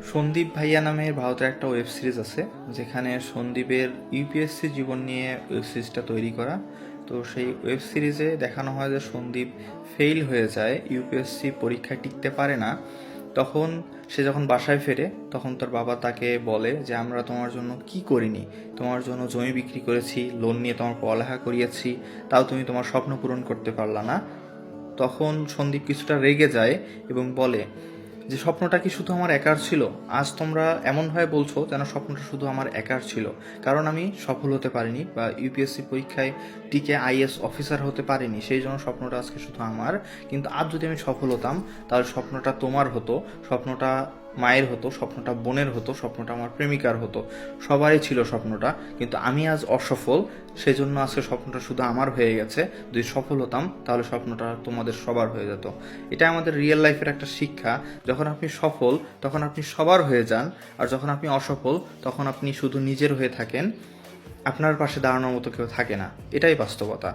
সন্দীপ ভাইয়া নামে ভারতের একটা ওয়েব সিরিজ আছে, যেখানে সন্দীপের ইউপিএসসি জীবন নিয়ে ওয়েব সিরিজটা তৈরি করা। তো সেই ওয়েব সিরিজে দেখানো হয় যে সন্দীপ ফেল হয়ে যায়, ইউপিএসসি পরীক্ষায় টিকতে পারে না। তখন সে যখন বাসায় ফেরে, তখন তার বাবা তাকে বলে যে আমরা তোমার জন্য কি করিনি, তোমার জন্য জমি বিক্রি করেছি, লোন নিয়ে তোমার পড়ালেখা করিয়েছি, তাও তুমি তোমার স্বপ্ন পূরণ করতে পারলা না। তখন সন্দীপ কিছুটা রেগে যায় এবং বলে যে স্বপ্নটা কি শুধু আমার একার ছিল? আজ তোমরা এমনভাবে বলছো যেন স্বপ্নটা শুধু আমার একার ছিল, কারণ আমি সফল হতে পারিনি বা ইউপিএসসি পরীক্ষায় টিকে আইএস অফিসার হতে পারিনি, সেই জন্য স্বপ্নটা আজকে শুধু আমার। কিন্তু আজ যদি আমি সফল হতাম, তাহলে স্বপ্নটা তোমার হতো, স্বপ্নটা মায়ের হতো, স্বপ্নটা বোনের হতো, স্বপ্নটা আমার প্রেমিকার হতো, সবারই ছিল স্বপ্নটা। কিন্তু আমি আজ অসফল, সেই জন্য আজকে স্বপ্নটা শুধু আমার হয়ে গেছে। যদি সফল হতাম, তাহলে স্বপ্নটা তোমাদের সবার হয়ে যেত। এটা আমাদের রিয়েল লাইফের একটা শিক্ষা। যখন আপনি সফল, তখন আপনি সবার হয়ে যান, আর যখন আপনি অসফল, তখন আপনি শুধু নিজের হয়ে থাকেন, আপনার পাশে দাঁড়ানোর মতো কেউ থাকে না। এটাই বাস্তবতা।